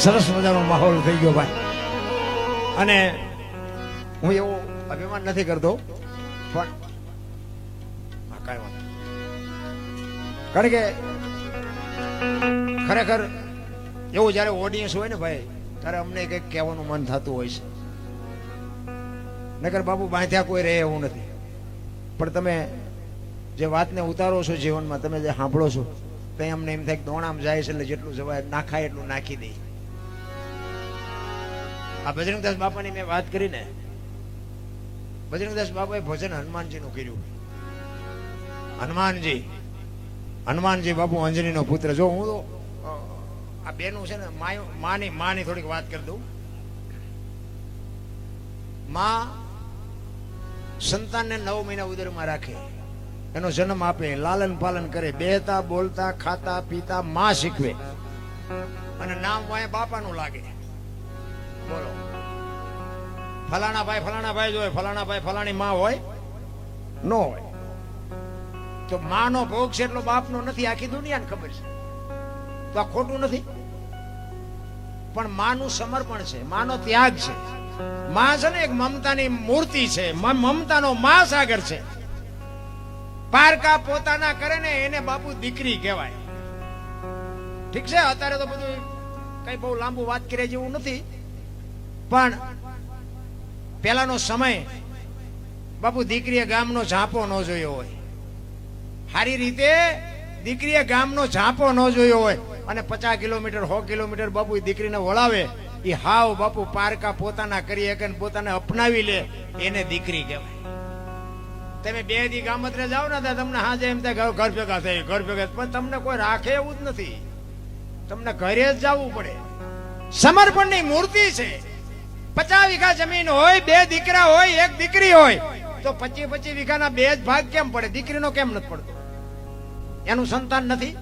સરસ મજાનો માહોલ થઈ ગયો ભાઈ. અને હું એવો અભિમાન નથી કરતો, પણ કાંઈ વાંધો, કારણ કે ખરેખર એવું જયારે ઓડિયન્સ હોય ને ભાઈ, ત્યારે અમને કંઈક કહેવાનું મન થતું હોય છે. નકર બાપુ બાંધ્યા કોઈ રહે એવું નથી. પણ તમે જે વાતને ઉતારો છો જીવનમાં, તમે જે સાંભળો છો, તો અમને એમ થાય કે દોણામ જાય છે એટલે જેટલું જવાય નાખાય એટલું નાખી દે. આ બજરંગદાસ બાપાની મેં વાત કરી ને, બજરંગદાસ બાપાએ ભજન હનુમાનજીનું કર્યું. હનુમાનજી બાપુ અંજનીનો પુત્ર. જો હું તો આ બેનું છે ને માની થોડીક વાત કરી દઉં. માં સંતાનને 9 મહિના ઉદરમાં રાખે, એનો જન્મ આપે, લાલન પાલન કરે, બેહતા બોલતા ખાતા પીતા માં શીખવે, અને નામ વાય બાપાનું લાગે. બોલો, ફલાણા ભાઈ જોય, ફલાણા ભાઈ ફલાણી માં હોય ન હોય. તો માનો ભોગ છે એટલો બાપનો નથી, આખી દુનિયાને ખબર છે. તો આ ખોટું નથી, પણ માનું સમર્પણ છે, માનો ત્યાગ છે. માં છે ને એક મમતાની મૂર્તિ છે, મમતાનો મહાસાગર છે. પારકા પોતાના કરે ને એને બાપુ દીકરી કહેવાય. ઠીક છે, અત્યારે તો બધું કઈ બહુ લાંબુ વાત કરે જેવું નથી, પણ પેલાનો સમય બાપુ દીકરીએ ગામનો ઝાંપો ન જોયો હોય, સારી રીતે દીકરીએ ગામનો ઝાંપો ન જોયો હોય, અને 50 કિલોમીટર 100 કિલોમીટર બાપુ દીકરીને વળાવે, એ હાવ બાપુ પારકા પોતાના કરી શકે ને પોતાને અપનાવી લે, એને દીકરી કહેવાય. તમે 2 દી ગામત્રે જાઓ ને તમને હાજે એમ થાય ઘર ભેગા થાય, ઘર ભેગા, પણ તમને કોઈ રાખે એવું જ નથી. તમને ઘરે જ જવું પડે. સમર્પણની મૂર્તિ છે. 50 વીઘા જમીન હોય, 2 દીકરા હોય, 1 દીકરી હોય, તો 25 વીઘાના 2 જ ભાગ કેમ પડે? દીકરીનો કેમ નથી પડતો? એનું સંતાન નથી.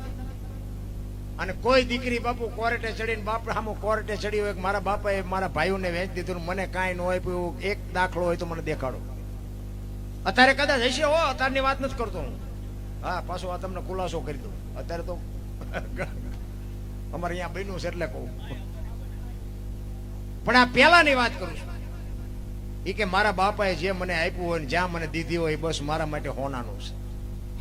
અને કોઈ દીકરી બાપુ કોર્ટે ચડીને બાપ સામું કોર્ટે ચડી હોય, મારા બાપાએ મારા ભાઈઓને વેચી દીધું, મને કાંઈ ન હોય, એક દાખલો હોય તો મને દેખાડો. અત્યારે કદાચ હશે, હો, અત્યારની વાત નથી કરતો હું. હા, પાછો આ તમને ખુલાસો કરી દઉં. અત્યારે તો અમારે અહીંયા બન્યું છે એટલે કહું, પણ આ પેલાની વાત કરું છું. એ કે મારા બાપાએ જે મને આપ્યું હોય ને જ્યાં મને દીધી હોય, બસ મારા માટે હોનાનું છે.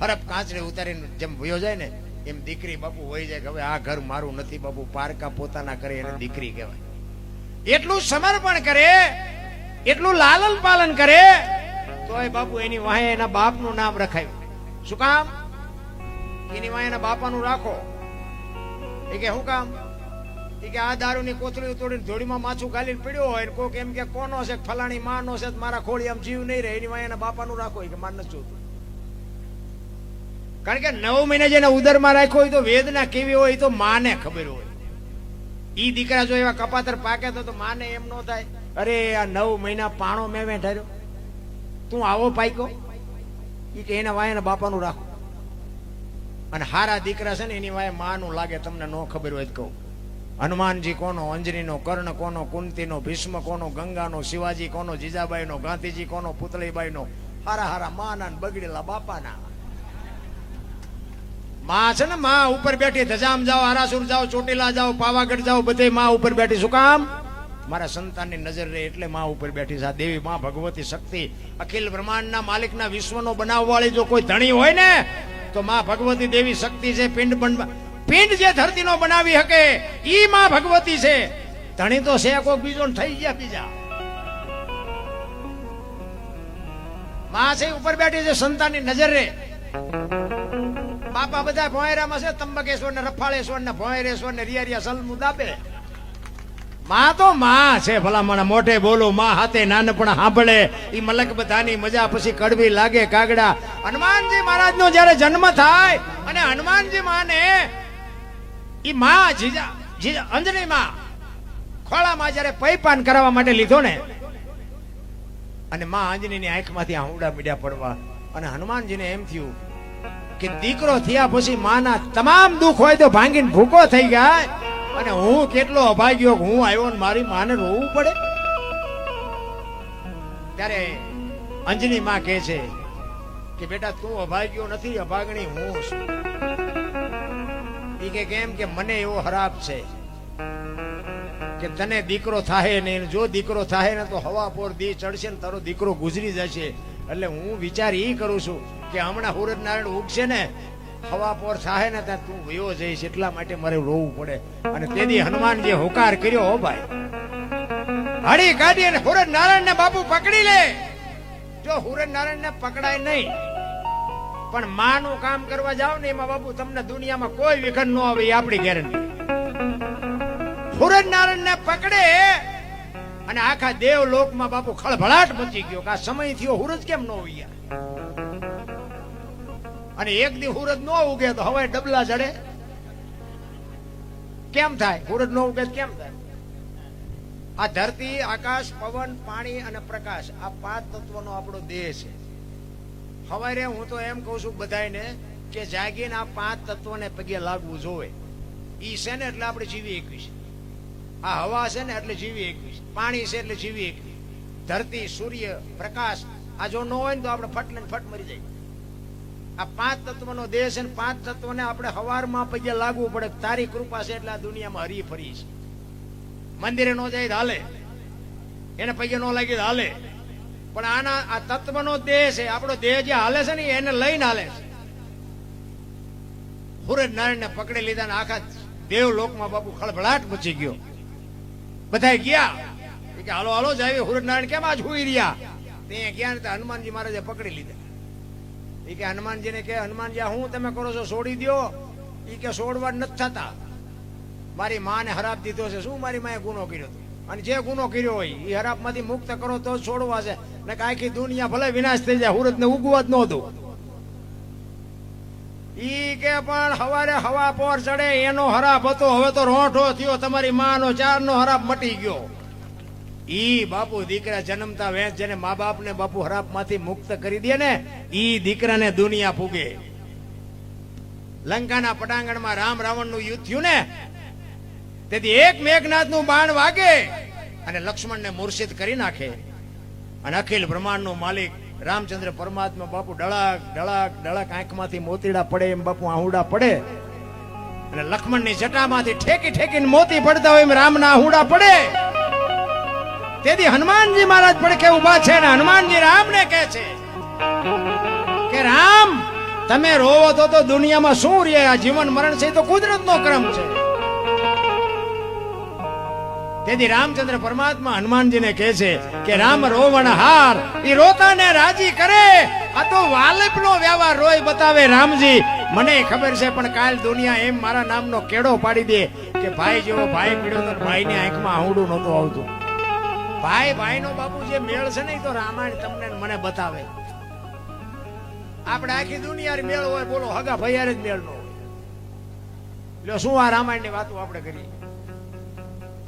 હરફ કાંચડે ઉતારીને જેમ વયો જાય ને, એમ દીકરી બાપુ હોય જાય કે હવે આ ઘર મારું નથી બાપુ. પારકા પોતાના કરે એને દીકરી કહેવાય. એટલું સમર્પણ કરે, એટલું લાલન પાલન કરે, તોય બાપુ એની વાહે એના બાપનું નામ રખાયું. શું કામ? એની વાહે એના બાપાનું રાખો. એ કે શું કામ? એ કે આ દારૂની કોથળી તોડીને ધોળીમાં માછું ગાલીને પડ્યો હોય, કોક એમ કે કોનો છે, ફલાણી માનો છે, મારા ખોળી આમ જીવ નહીં રહે, એની વાહે એના બાપાનું રાખો. કે માર નથી જોતું. કારણ કે 9 મહિના જેને ઉદરમાં રાખ્યો હોય તો વેદના કેવી હોય તો માને ખબર હોય. ઈ દીકરા જો એવા કપાતર પાકે તો માને એમ ન થાય, અરે આ 9 મહિના પાણો મેં ઠાર્યો, તું આવો પાક્યો. ઈ કે એના વાય બાપાનું રાખો. અને હારા દીકરા છે ને એની વાય માનું લાગે. તમને ન ખબર હોય તો કહું, હનુમાનજી કોનો, અંજનીનો, કર્ણ કોનો, કુંતીનો, ભીષ્મ કોનો, ગંગાનો, શિવાજી કોનો, જીજાબાઈનો, ગાંધીજી કોનો, પુતળીબાઈનો. હારા માના બગડેલા બાપાના. માં છે ને, માં ઉપર બેઠી, ધજામ જાઓ, આરાસુર જાઓ, ચોટીલા જાઓ, પાવાગઢ જાઓ, બધે માં ઉપર બેઠી. શું કામ? મારા સંતાનની નજર રહે એટલે માં ઉપર બેઠી છે. આ દેવી માં ભગવતી શક્તિ, અખિલ બ્રહ્માંડના માલિકના વિશ્વનો બનાવવાળી જો કોઈ ધણી હોય ને, તો માં ભગવતી દેવી શક્તિ છે. પિંડ જે ધરતીનો બનાવી શકે ઈ માં ભગવતી છે. ધણી તો છે કોઈ બીજો થઈ ગયા બીજા. માં છે ઉપર બેઠી છે, સંતાનની નજર રહે. બાપા બધા ભોંયરામાં છે, તંબકેશ્વર ને રફાળેશ્વર ને ભોંયરેશ્વર ને રિયારિયા સલમુ દાબે. માં તો માં છે. ભલામણ મોઢે બોલો, માં હાથે નાનપણ સાંભળે. ઈ મલક બધાની મજા પછી કડવી લાગે કાગડા. હનુમાનજી મહારાજ નો જયારે જન્મ થાય અને હનુમાનજી માને ઈ માં જીજા અંજની માં ખોળામાં જયારે પૈપાન કરાવવા માટે લીધો ને, અને માં અંજની ની આંખમાંથી આહુડા મીડ્યા પડવા, અને હનુમાનજીને એમ થયું કે દીકરો થયા પછી માના તમામ દુઃખ હોય તો ભાંગીને ભૂકો થઈ ગયા, અને હું કેટલો અભાગ્યો, હું આવ્યો ને મારી માને રોવું પડે. ત્યારે અંજની માં કહે છે કે બેટા તું અભાગ્યો નથી, અભાગણી હું છું. એ કે કેમ? કે મને એવો હરાપ છે કે તને દીકરો થાય ને જો દીકરો થાય ને તો હવા પોર દી ચડશે ને તારો દીકરો ગુજરી જશે. એટલે હું વિચાર એ કરું છું કે હમણાં સૂરજ નારાયણ ઉગશે ને હવા પોર થાય ને ત્યાં તું વયો જઈશ, એટલા માટે મારે રોવું પડે. અને તેથી હનુમાન જે હુકાર કર્યો હો ભાઈ, હળી કાઢી અને સૂરજ નારાયણ ને બાપુ પકડી લે. જો સૂરજ નારાયણ ને પકડાય નહીં પણ માનું કામ કરવા જાવ ને એમાં બાપુ તમને દુનિયામાં કોઈ વિઘન ન આવે, એ આપણી ગેરંટી. સૂરજ નારાયણ ને પકડે અને આખા દેવલોકમાં બાપુ ખળભળાટ મચી ગયો કે આ સમય થયો, સૂરજ કેમ ન ઉગ્યા? અને એક દી સૂરજ ન ઉગે તો હવાય ડબલા ચડે કેમ થાય? સૂરજ ન ઉગે કેમ થાય? આ ધરતી, આકાશ, પવન, પાણી અને પ્રકાશ, આ 5 તત્વનો આપણો દેહ છે. હવારે હું તો એમ કહું છું બધાને કે જાગીને આ 5 તત્વને પગે લાગવું જોવે. ઈ છે ને એટલે આપણે જીવી 21. આ હવા છે ને એટલે જીવી 21. પાણી છે એટલે જીવી 21. ધરતી, સૂર્ય, પ્રકાશ, આ જો ન હોય ને તો આપણે ફટ લઈને ફટ મરી જાય. આ 5 તત્વનો દેહ છે ને 5 તત્વને આપણે હવારમાં પગે લાગવું પડે. તારી કૃપા છે એટલે આ દુનિયામાં હરી ફરી છે. મંદિરે નો જાય હાલે, એને પગે નો લાગી હાલે, પણ આના આ તત્વનો દેહ છે, આપણો દેહ જે હાલે છે ને એને લઈને હાલે છે. સૂરજ નારાયણ ને પકડી લીધા ને આખા દેવલોકમાં બાપુ ખળભળાટ મચી ગયો. બધા ગયા કે હાલો હાલો જાય. સૂરજ નારાયણ કેમ આજ હુઈ રહ્યા? ત્યાં ગયા ને હનુમાનજી મહારાજે પકડી લીધા. એ કે હનુમાનજીને કે હનુમાનજી હું તમે કરો છો છોડી દો. એ કે છોડવા નથી થતા, મારી માને હરાપ દીધો છે. શું મારી માએ ગુનો કર્યો હતો? અને જે ગુનો કર્યો હોય એ હરાપ માંથી મુક્ત કરો તો છોડવા છે, ને આખી દુનિયા ભલે વિનાશ થઈ જાય, સૂરજ ને ઉગવા જ ન દો. ઈ કે પણ હવારે હવા પોર ચડે એનો હરાપ હતો, હવે તો રોંઠો થયો. તમારી માનો 4 નો હરાપ મટી ગયો. ઈ બાપુ દીકરા જન્મતા વેચ જેને મા બાપ ને બાપુ હરાપ માંથી મુક્ત કરી દે ને, ઈ દીકરાને દુનિયા ફૂગે. લંકાના પટાંગણમાં રામ રાવણ નું યુદ્ધ થયું ને, તેથી એક મેઘનાથ નું બાણ વાગે અને લક્ષ્મણ ને મૂર્છિત કરી નાખે. અને અખિલ બ્રહ્માંડ નું માલિક રામચંદ્ર પરમાત્મા બાપુ ડળક ડળક ડળક આંખમાંથી મોતીડા પડે એમ બાપુ આહુડા પડે. અને લક્ષ્મણ ની જટામાંથી ઠેકી ઠેકીને મોતી પડતા હોય એમ રામના આહુડા પડે. તેથી હનુમાનજી મહારાજ પડખે ઉભા છે ને હનુમાનજી રામને કહે છે કે રામ તમે રોવો તો દુનિયામાં શું રે? આ જીવન મરણ છે તો કુદરતનો ક્રમ છે. તેથી રામચંદ્ર પરમાત્મા હનુમાનજીને કહે છે કે રામ રોવણ હાર ઈ રોતાને રાજી કરે. આ તો વાલપનો વ્યવહાર રોય બતાવે રામજી. મને ખબર છે પણ કાલ દુનિયા એમ મારા નામનો કેડો પાડી દે કે ભાઈ જેવો ભાઈ પીડ્યો તો ભાઈની આંખમાં આહુડું નહોતું આવતું. ભાઈ ભાઈ નો બાપુ જે મેળ છે ને તો રામાયણ તમને મને બતાવે. આપણે આખી દુનિયા મેળ હોય, બોલો હગા ભાઈ જ મેળ નો હોય. એટલે શું આ રામાયણ ની વાતો આપણે કરીએ?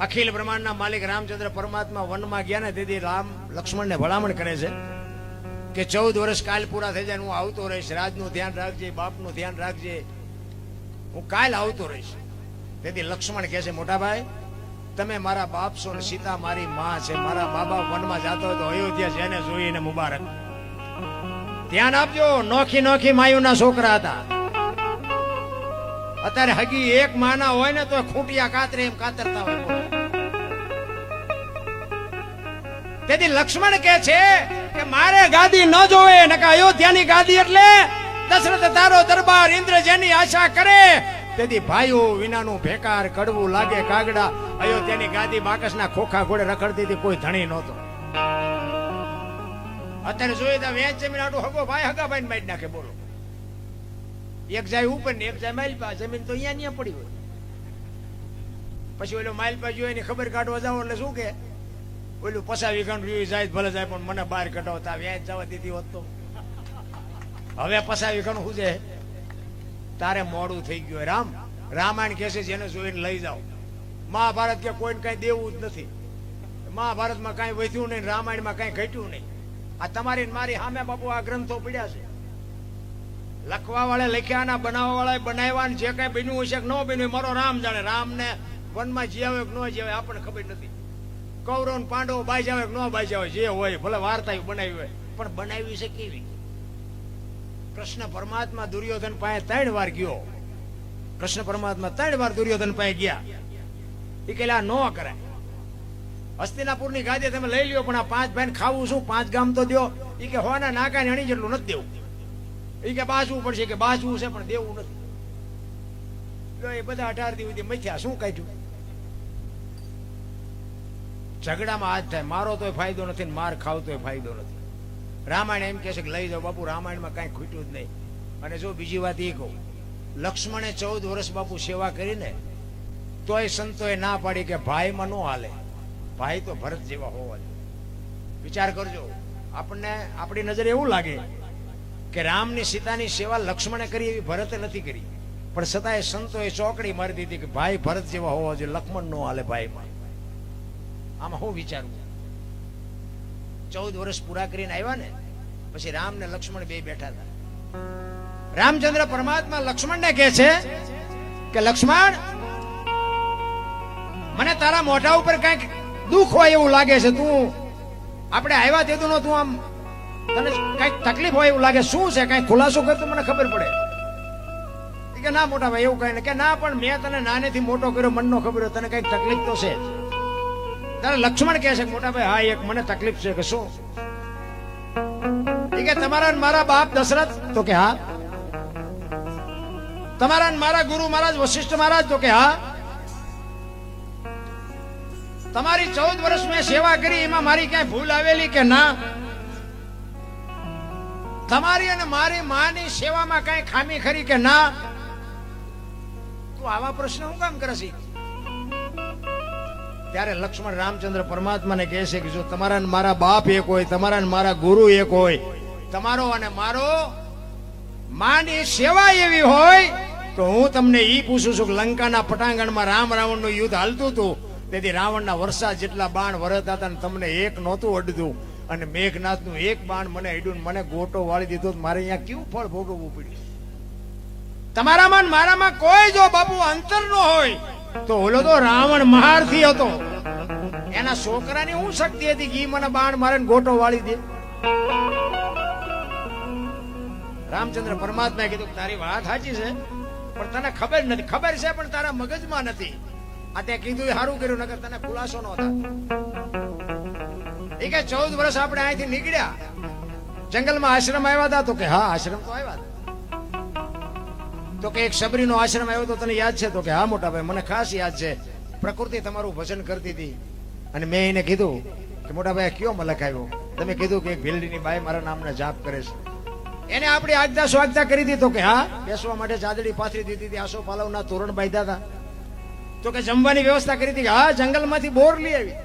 અખિલ બ્રહ્માંડના માલિક રામચંદ્ર પરમાત્મા વનમાં ગયા ને તેથી રામ લક્ષ્મણને ભલામણ કરે છે કે 14 વર્ષ કાલ પૂરા થઈ જાય હું આવતો રહીશ. રાજનું ધ્યાન રાખજે, બાપનું ધ્યાન રાખજે, હું કાલ આવતો રહીશ. તેથી લક્ષ્મણ કહે છે મોટા ભાઈ તમે મારા બાપ છો ને સીતા મારી માં છે. મારા મા બાપ વનમાં જતો હોય તો અયોધ્યા જેને જોઈને મુબારક. ધ્યાન આપજો, નોખી નોખી માયુના છોકરા હતા. અત્યારે હગી એક માના હોય ને તો ખૂંટિયા કાતરે એમ કાતરતા હોય. તેથી લક્ષ્મણ કહે છે કે મારે ગાદી ન જોવે, નકા અયોધ્યાની ગાદી એટલે દશરથ તારો દરબાર ઇન્દ્ર જેની આશા કરે. તેથી ભાઈઓ વિનાનું ભેકાર કડવું લાગે કાગડા. અયોધ્યાની ગાદી બાકસના ખોખા ઘોડે રખડતી હતી, કોઈ ધણી નહોતો. અત્યારે જોઈએ તો વેચ જમીન આટલું હગો ભાઈ હગા ભાઈ મારી નાખે. બોલો એક જાય ઉપર ને એક જાય માઇલ પા. જમીન તો અહીંયા પડી હોય. પછી ઓલો માઇલ પા જોઈ ને ખબર કાઢવા જાવ એટલે શું કે ઓલું 50 વીઘાનું જાય ભલે જાય પણ મને બહાર કઢાવતા વ્યાજ જવા દીધી હોત તો. હવે 50 વીઘાનું શું છે? તારે મોડું થઈ ગયું. રામ રામાયણ કહે છે જેને જોઈને લઈ જાઓ. મહાભારત કે કોઈને કઈ દેવું જ નથી. મહાભારતમાં કઈ વધ્યું નહીં, રામાયણમાં કઈ ઘટ્યું નહીં. આ તમારી મારી સામે બાપુ આ ગ્રંથો પડ્યા છે. લખવા વાળા લખ્યા, બનાવવા વાળા બનાવ્યા. જે કઈ બન્યું હશે કે ન બન્યું મારો રામ જાણે. રામ ને વનમાં જીવે કે ન જીવે આપણને ખબર નથી. કૌરવ ને પાંડવો બાઈ જાવે કે ન બાઈ જાવે, જે હોય ભલે વાર્તા બનાવી હોય, પણ બનાવી છે કેવી? કૃષ્ણ પરમાત્મા દુર્યોધન પાસે 3 વાર ગયો. કૃષ્ણ પરમાત્મા 3 વાર દુર્યોધન પાસે ગયા. એ કે ન કરાય. હસ્તિનાપુરની ગાદી તમે લઈ લ્યો, પણ આ 5 ભાઈને ખાવું શું, 5 ગામ તો દો. એ કે હોના નાકા અણી જેટલું નથી દેવું. એ કે બાજવું પડશે, કે બાજવું છે પણ દેવું નથી. એ બધા 18 દિવસથી મથ્યા, શું કાઢ્યું? ઝઘડામાં આજ થાય, મારો તોય ફાયદો નથી ને માર ખાવ તોય ફાયદો નથી. રામાયણ એમ કહે છે કે લઈ જાઓ બાપુ, રામાયણમાં કાંઈ ખૂટ્યું જ નહીં. અને જો બીજી વાત એ કહું, લક્ષ્મણે 14 વર્ષ બાપુ સેવા કરીને તોય સંતોએ ના પાડી કે ભાઈમાં નો હાલે, ભાઈ તો ભરત જેવા હોવા જોઈએ. વિચાર કરજો, આપણને આપણી નજરે એવું લાગે કે રામની સીતાની સેવા લક્ષ્મણે કરી એવી ભરતે નથી કરી, પણ છતાંય સંતોએ ચોકડી મારી દીધી કે ભાઈ ભરત જેવા હોવા જોઈએ, લક્ષ્મણ નો હાલે ભાઈમાં. આમાં હું વિચારું, 14 વર્ષ પૂરા કરીને આવ્યા ને પછી રામ ને લક્ષ્મણ બે બેઠા હતા. રામચંદ્ર પરમાત્મા લક્ષ્મણને કહે છે કે લક્ષ્મણ, મને તારા મોઢા ઉપર કઈક દુઃખ હોય એવું લાગે છે. તું આપણે આવ્યા તે તું આમ તને કઈક તકલીફ હોય એવું લાગે, શું છે? કઈક ખુલાસો કર તો મને ખબર પડે. કે ના મોટા ભાઈ એવું કઈ ને, કે ના પણ મેં તને નાનેથી મોટો કર્યો, મનનો ખબર તને કઈક તકલીફ તો છે. ત્યારે લક્ષ્મણ કહે છે મોટા ભાઈ હા એક મને તકલીફ છે. કે શું? કે તમારા મારા બાપ દશરથ? તો કે હા. તમારા મારા ગુરુ મહારાજ વશિષ્ઠ મહારાજ? તો કે હા. તમારી 14 વર્ષ મેં સેવા કરી, એમાં મારી ક્યાંય ભૂલ આવેલી કે ના? તમારી અને મારી માની સેવામાં કઈ ખામી ખરી કે ના? તું આવા પ્રશ્ન હું કામ કરે છે? ત્યારે લક્ષ્મણ રામચંદ્ર પરમાત્માને કહે છે કે જો તમારા મારા બાપ એક હોય, તમારા મારા ગુરુ એક હોય, તમારો અને મારો માની સેવા એવી હોય, તો હું તમને ઈ પૂછું છું કે લંકાના પટાંગણમાં રામ રાવણનું યુદ્ધ હાલતું હતું, તેથી રાવણના વર્ષા જેટલા બાણ વરસતા હતા, તમને એક નહોતું અડધું, અને મેઘનાથનું એક બાણ મને અડ્યું, મને ગોટો વાળી દીધો, મારે અહીંયા કેવું ફળ ભોગવવું પડ્યું? તમારામાં મારામાં કોઈ જો બાપુ અંતર ન હોય તો ઓલો તો રાવણ મહારથી હતો, એના છોકરાની શું શક્તિ હતી કે મને બાણ મારે ગોટો વાળી દે? રામચંદ્ર પરમાત્માએ કીધું તારી વાત સાચી છે, પણ તને ખબર નથી. ખબર છે પણ તારા મગજમાં નથી. આ તે કીધું એ સારું કર્યું, નકર તને ખુલાસો ન થાય. એ કે 14 વર્ષ આપણે અહીંથી નીકળ્યા, જંગલમાં આશ્રમ આવ્યા હતા? તો કે હા આશ્રમ તો આવ્યા હતા. તો કે એક સબરીનો આશ્રમ આવ્યો તો તને યાદ છે? તો કે હા મોટા ભાઈ મને ખાસ યાદ છે. પ્રકૃતિ તમારું ભજન કરતી હતી અને મેં એને કીધું કે મોટા ભાઈ કયો મલક આવ્યો? તમે કીધું કે એક ભીલડીની બાઈ મારા નામના જાપ કરે છે. એને આપણી આજ્ઞા સ્વાગતા કરી હતી? તો કે હા. બેસવા માટે ચાદડી પાથરી દીધી હતી, આસો પાલવના તોરણ બાંધ્યા હતા? તો કે જમવાની વ્યવસ્થા કરી હતી? હા. જંગલમાંથી બોર લઈ આવી?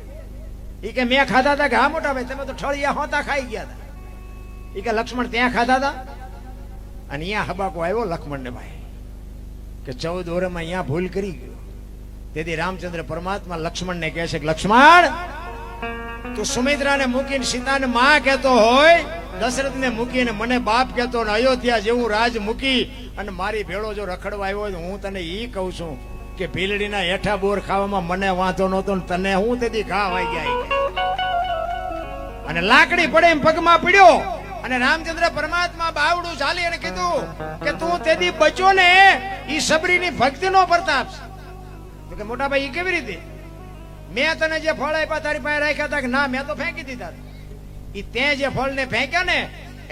એ કે મેં ખાધા હતા? કે હા મોટા ભાઈ તમે તો ઠળિયા હોતા ખાઈ ગયા હતા. એ કે લક્ષ્મણ ત્યાં ખાધા હતા? અને અહીંયા હબાકો આવ્યો લક્ષ્મણને ભાઈ કે 14 વર્ષમાં અહીંયા ભૂલ કરી ગયો. તેથી રામચંદ્ર પરમાત્મા લક્ષ્મણને કહે છે કે લક્ષ્મણ, તું સુમિત્રાને મૂકીને સીતાને માં કહેતો હોય, દશરથને મૂકીને મને બાપ કહેતો, ને અયોધ્યા જેવું રાજ મૂકી અને મારી ભેળો જો રખડવા આવ્યો હોય, તો હું તને ઈ કહું છું કે ભીલડીના હેઠા બોર ખાવામાં મને વાંધો નહોતો, ને તને હું તેથી ઘા વાઈ ગયા. અને લાકડી પડે એમ પગમાં પડ્યો, અને રામચંદ્ર પરમાત્મા બાવડું ચાલી અને કીધું કે તું તેથી બચો ને, ઈ સબરીની ભક્તિનો પ્રતાપ છે. તો કે મોટા ભાઈ ઈ કેવી રીતે? મેં તને જે ફળ આપ્યા તારી પાસે રાખ્યા હતા? કે ના મેં તો ફેંકી દીધા. ઈ તે જે ફળને ફેંક્યા ને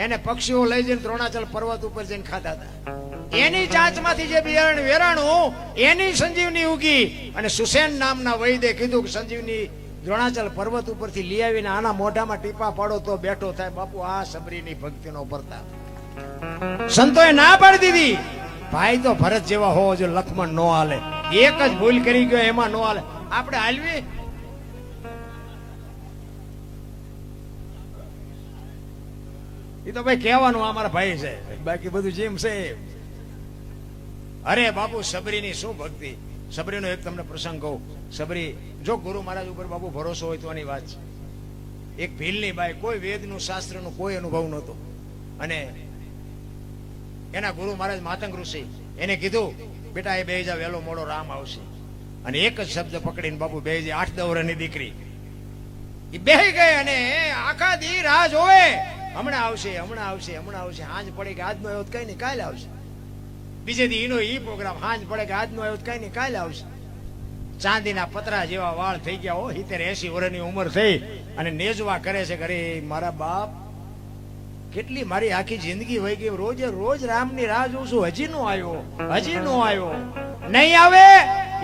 એને પક્ષીઓ લઈ જઈને દ્રોણાચલ પર્વત ઉપર જઈને ખાતા હતા. એની ચાંચમાંથી જે બિયારણ વેરાણું એની સંજીવની ઉગી, અને સુસેન નામના વૈદ્ય કીધું કે સંજીવની દ્રોણાચલ પર્વત ઉપરથી લઈ આવીને આના મોઢામાં ટીપા પાડો તો બેઠો થાય. બાપુ આ સબરીની ભક્તિનો પ્રતાપ. સંતોએ ના પાડી દીધી, ભાઈ તો ભરત જેવા હોવો જો, લક્ષ્મણ નો હાલે. એક જ ભૂલ કરી ગયો એમાં નો હાલે. આપણે હાલવી? એ તો ભાઈ કહેવાનું અમારા ભાઈ છે, બાકી બધું જેમ છે. અરે બાપુ સબરીની શું ભક્તિ! સબરીનો એક તમને પ્રસંગ કહું. સબરી જો ગુરુ મહારાજ ઉપર બાપુ ભરોસો હોય તો આની વાત છે. એક ભીલની બાઈ, કોઈ વેદનું શાસ્ત્રનું કોઈ અનુભવ નહોતો, અને એના ગુરુ મહારાજ માતંગ ઋષિ એને કીધું બેટા એ બે જા, વહેલો મોડો રામ આવશે. અને એક જ શબ્દ પકડીને બાપુ બે જે 8-10 વર્ષની દીકરી એ બે ગઈ, અને આખા દી રાહ જોવે, હમણાં આવશે હમણાં આવશે હમણાં આવશે. હાંજ પડે કે આજનો આવ્યો કઈ નહીં કાલે આવશે. બીજે દી એનો ઈ પ્રોગ્રામ, હાંજ પડે કે આજનો આવ્યો કઈ નહીં કાલે આવશે. ચાંદીના પતરા જેવા વાળ થઈ ગયા હો, 70-80 વર્ષની ઉંમર થઈ અને નેજવા કરે છે. અરે મારા બાપ, કેટલી મારી આખી જિંદગી વહી ગઈ, રોજે રોજ રામની રાહ જોઉં છું, હજી નો આવ્યો, હજી નો આવ્યો. નહીં આવે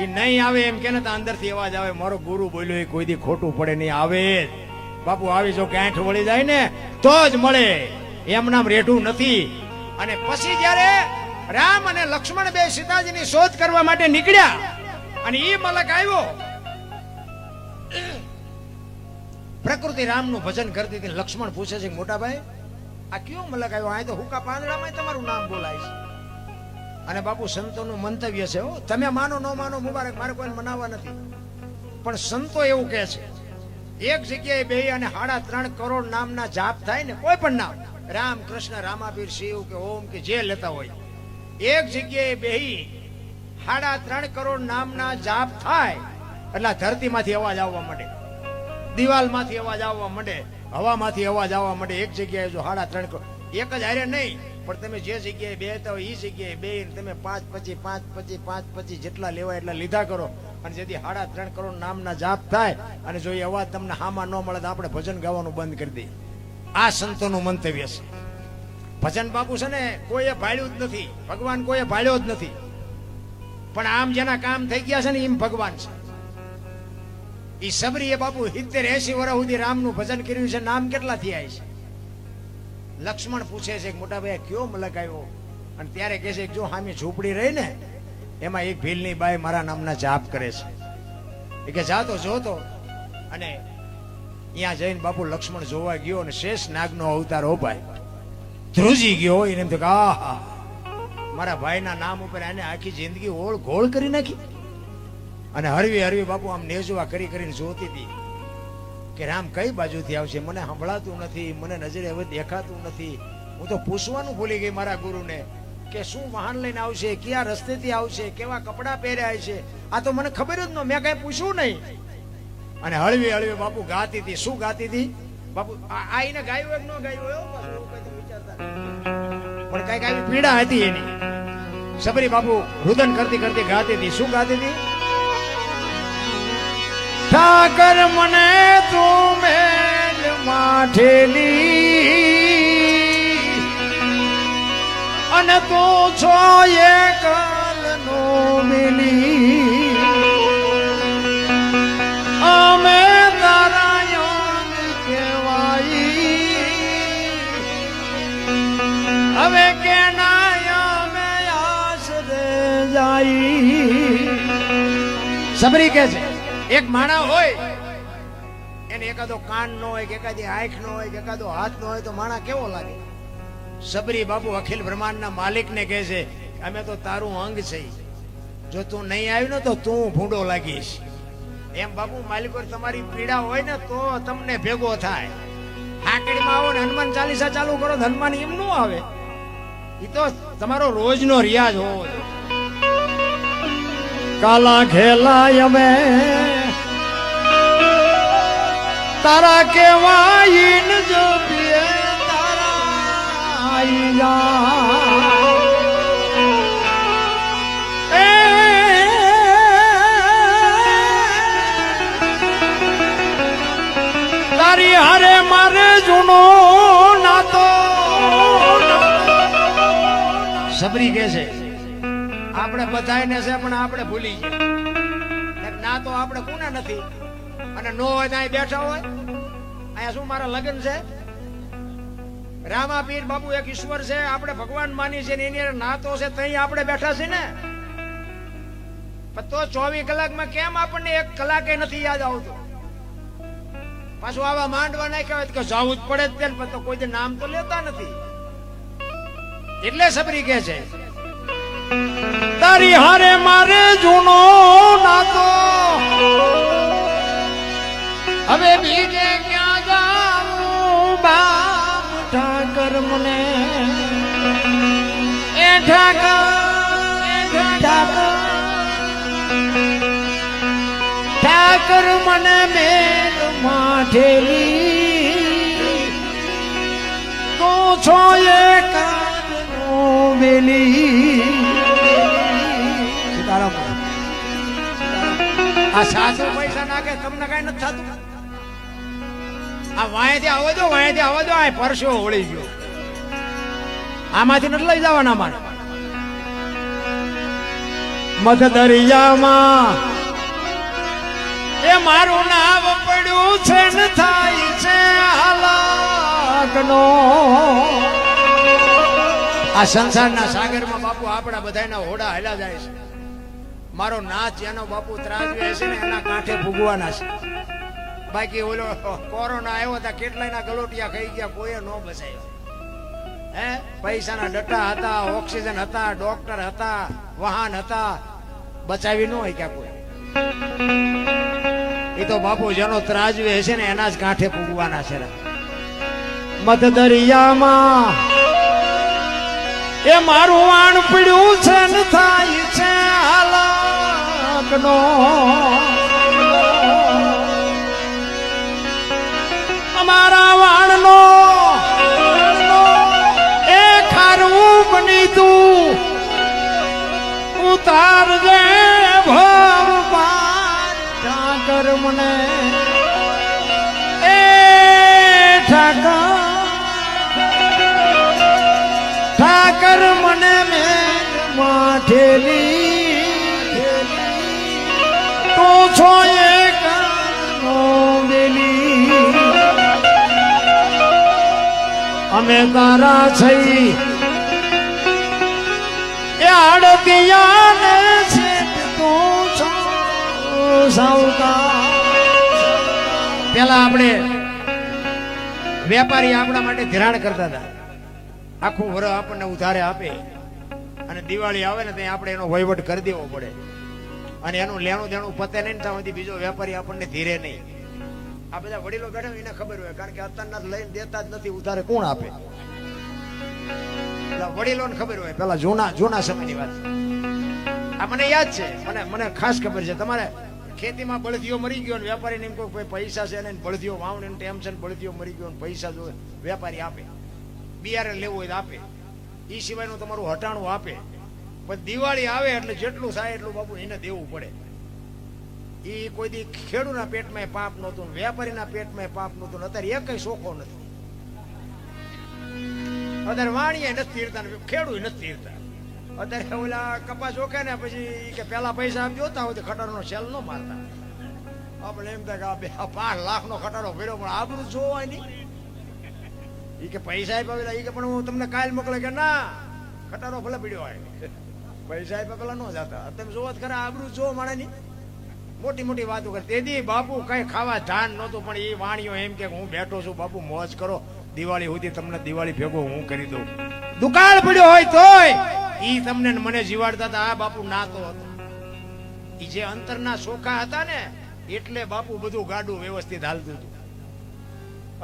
એ નહીં આવે એમ કે ને તો અંદરથી અવાજ આવે, મારો ગુરુ બોલ્યો એ કોઈ દી ખોટું પડે નહીં, આવે બાપુ આવી. જો ગાંઠ વળી જાય ને તો જ મળે, એમ નામ રેઠું નથી. અને પછી જયારે રામ અને લક્ષ્મણ બે સીતાજીની શોધ કરવા માટે નીકળ્યા અને ઈ મલક આવ્યો, પ્રકૃતિ રામનું ભજન કરતી હતી. લક્ષ્મણ પૂછે છે, મોટા ભાઈ આ કયો મલક આવ્યો? આ તો હુકા પાંદડામાં તમારું નામ બોલાય છે. અને બાપુ સંતોનું મંતવ્ય છે, હો, તમે માનો ન માનો મુબારક, મારે કોઈ મનાવવા નથી, પણ સંતો એવું કહે છે એક જગ્યાએ બે અને 3.5 કરોડ નામના જાપ થાય ને, કોઈ પણ નામ, રામ કૃષ્ણ રામાપીર શિવ કે ઓમ કે જે લેતા હોય, એક જગ્યાએ બેહી 3.5 કરોડ નામના જાપ થાય એટલે ધરતીમાંથી અવાજ આવવા માંડે, દિવાલમાંથી અવાજ આવવા માંડે, હવામાંથી અવાજ આવવા માંડે. એક જગ્યાએ જો 3.5 કરોડ, એક જ હારે નહીં, પણ તમે જે જગ્યાએ બેહતા હોય એ જગ્યાએ બેહીને તમે 5-25 જેટલા લેવાય એટલા લીધા કરો. અને જેથી 3.5 કરોડ નામના જાપ થાય અને જો એ અવાજ તમને હામાં ન મળે તો આપણે ભજન ગાવાનું બંધ કરી દઈએ. આ સંતોનું મંતવ્ય છે. ભજન બાપુ છે ને કોઈએ ભાળ્યું જ નથી, ભગવાન કોઈએ ભાળ્યો જ નથી, પણ આમ જેના કામ થઈ ગયા છે ને એમ ભગવાન છે. ઈ સબરીએ બાપુ 70-80 વર્ષ સુધી રામનું ભજન કર્યું છે, નામ કેટલા થયા છે? લક્ષ્મણ પૂછે છે, મોટા ભાઈ કયો મલક આવ્યો? અને ત્યારે કહે છે, જો હામી ઝૂંપડી રહી ને એમાં એક ભીલની બાઈ મારા નામના જાપ કરે છે. એ કે જાતો જોતો, અને ત્યાં જઈને બાપુ લક્ષ્મણ જોવા ગયો અને શેષ નાગનો અવતાર હો ભાઈ, ધ્રુજી ગયો. એને એમ થયું કે આહા, મારા ભાઈના નામ ઉપર આને આખી જિંદગી ઓળ ઘોળ કરી નાખી. અને હરવી હરવી બાપુ આમ નેજવા કરી કરીને જોતી હતી કે રામ કઈ બાજુથી આવશે, મને સંભળાતું નથી, મને નજરે હવે દેખાતું નથી. હું તો પૂછવાનું ભૂલી ગઈ મારા ગુરુને કે શું વાહન લઈને આવશે, કયા રસ્તેથી આવશે, કેવા કપડા પહેર્યા છે, આ તો મને ખબર જ ન, મેં કઈ પૂછ્યું નહીં. અને હળવી હળવી બાપુ ગાતી હતી. શું ગાતી હતી બાપુ? આ એને ગાયું એક ન ગાયું પણ કઈક આવી પીડા હતી એની. સબરી બાપુ રુદન કરતી કરતી ગાતી હતી. શું ગાતી હતી? ઠાકર મને તું મેલ માઠેલી અને તું છો એકલનો મિલી, અમે તારા યોગ કહેવાઈ, હવે કેના અમે આશરે જાય. સબરી કે છે એક માણા હોય એને એકાદો કાન નો હોય કે એકાદી આંખ નો હોય કે એકાદો હાથ નો હોય તો માણા કેવો લાગે? સબરી બાપુ અખિલ બ્રહ્માંડના માલિક ને કહે છે, અમે તો તારું અંગ છે, જો તું નહીં આવ્યું ને તો તું ભૂંડો લાગીશ. એમ બાપુ માલિકો તમારી પીડા હોય ને તો તમને ભેગો થાય. હાકડીમાં આવો ને હનુમાન ચાલીસા ચાલુ કરો, હનુમાન એમ નું આવે, એ તો તમારો રોજનો રિયાજ હોવો જોઈએ. કાલા ખેલાય અમે તારા કેવાય જો પીએ તારા આઈ જા, તારી હારે મારે જૂનો નાતો. સબરી કે છે આપણે બધાને છે પણ આપણે ભૂલી ગયા. ના તો આપણે કોના નથી અને નો હોય ત્યાં બેઠા હોય. અહીંયા શું મારા લગ્ન છે? રામાપીર બાપુ એક ઈશ્વર છે, આપણે ભગવાન માની છે, એની ના તો છે ત્યાં આપણે બેઠા છે ને. તો 24 કલાકમાં કેમ આપણને 1 કલાકે નથી યાદ આવતું? પાછું આવા માંડવા નાખ્યા હોય કે જવું જ પડે જ ને, તો કોઈ નામ તો લેતા નથી. એટલે સબરી કે છે તારી હારે મારે જૂનો નાતો, હવે બીજે ક્યાં જાઉં બાપ ઠાકર મને એ ઠાકર મને મેલ માઠેલી, તું છો એકાદનો મેલી. સીતારામ. સાસુ પૈસા નાખે તમને કઈ નથી થતું. આ વાંયથી આવો દો, વાંયથી આવો દો, આ પરસો હોળી ગયો. આમાંથી નથી લઈ જવાના મારે. મધ દરિયામાં એ મારું નામ પડ્યું છે ને થાય છે હાલાકનો. આ સંસારના સાગરમાં બાપુ આપણા બધાના હોડા હેલા જાય છે. મારો નાચ એનો બાપુ ત્રાજવે છે ને એના કાંઠે ભૂગવાના છે. બાકી ઓલો કોરોના આવ્યો હતા કેટલાયના ગલોટિયા ખાઈ ગયા, કોઈએ ન બચાવ્યો. હે પૈસાના ડટ્ટા હતા, ઓક્સિજન હતા, ડોક્ટર હતા, વાહન હતા, બચાવી ન હોય ક્યાં કોઈ. એ તો બાપુ જેનો ત્રાજવે છે ને એના જ કાંઠે પૂગવાના છે. મધ દરિયામાં એ મારું વાણ પડ્યું છે ને થાય છે હાલાકનો. અમારા વાણનો એ ખારું બની તું ઉતારજે ભગવાન ઠાકર મને. એ ઠાકર મને મેં માઠેલી તું છો એક બેલી. અમે તારા થઈ એ આડતિયાને છેટ તું છો સાવકાર. પેલા આપણે વેપારી આપણા માટે ધિરાણ કરતા હતા. આખું વરસ આપણને ઉધારે આપે અને દિવાળી આવે ને ત્યાં આપણે એનો વહીવટ કરી દેવો પડે. અને એનું લેણું દેણું પતે નહીં ત્યાં સુધી બીજો વેપારી આપણને ધીરે નહીં. આ બધા વડીલો બેઠા એને ખબર હોય, કારણ કે અત્યારના લઈને દેતા જ નથી, ઉધારે કોણ આપે? વડીલોને ખબર હોય, પેલા જૂના સમયની વાત. આ મને યાદ છે, મને ખાસ ખબર છે. તમારે ખેતીમાં બળદીઓ મરી ગયો ને વેપારીને એમ કોઈ પૈસા છે ને બળદીઓ વાવણી ટેન્શન, બળદીઓ મરી ગયો ને પૈસા જો વેપારી આપે, બિયારણ લેવું હોય તો આપે, એ સિવાયનું તમારું હટાણું આપે. પણ દિવાળી આવે એટલે જેટલું થાય એટલું બાપુ એને દેવું પડે. એ કોઈ દી ખેડૂના પેટમાં પાપ નહોતું, વેપારીના પેટમાં પાપ નહોતું. અત્યારે એ કઈ શોખો નથી. અત્યારે વાણીએ નથી તીરતા, ખેડૂત નથી તીરતા. અત્યારે ઓલા કપાસ ઓકે ને પછી કે પેલા પૈસા આમ જોતા હોય તો ખટારો સેલ ન મારતા. આપણે એમ થાય કે 5 લાખનો ખટારો ભર્યો, પણ આબરૂ જોવાય નહીં. એ કે પૈસા આપ્યા, એ કે પણ હું તમને કાલ મોકલે કે ના ખટારો ભલે પીડ્યો હોય, પૈસા આપ્યા પેલા ન જતા. તમે જોવા ખરા આબરૂ જો માણસની મોટી મોટી વાતો કરે. તેથી બાપુ કઈ ખાવા ધાન નહોતું, પણ એ વાણીઓ એમ કે હું બેઠો છું બાપુ મોજ કરો, દિવાળી સુધી તમને દિવાળી ભેગો હું કરી દઉં. દુકાળ પડ્યો હોય તોય ઈ તમને મને જીવાડતા હતા. આ બાપુ નાતો હતો. ઈ જે અંતરના સોખા હતા ને એટલે બાપુ બધું ગાડું વ્યવસ્થિત હાલતું હતું.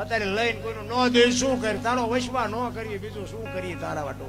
અત્યારે લઈને કોઈનું ન દે શું કરે, તારો વૈશ્વા ન કરીએ, બીજું શું કરીએ તારા વાટો.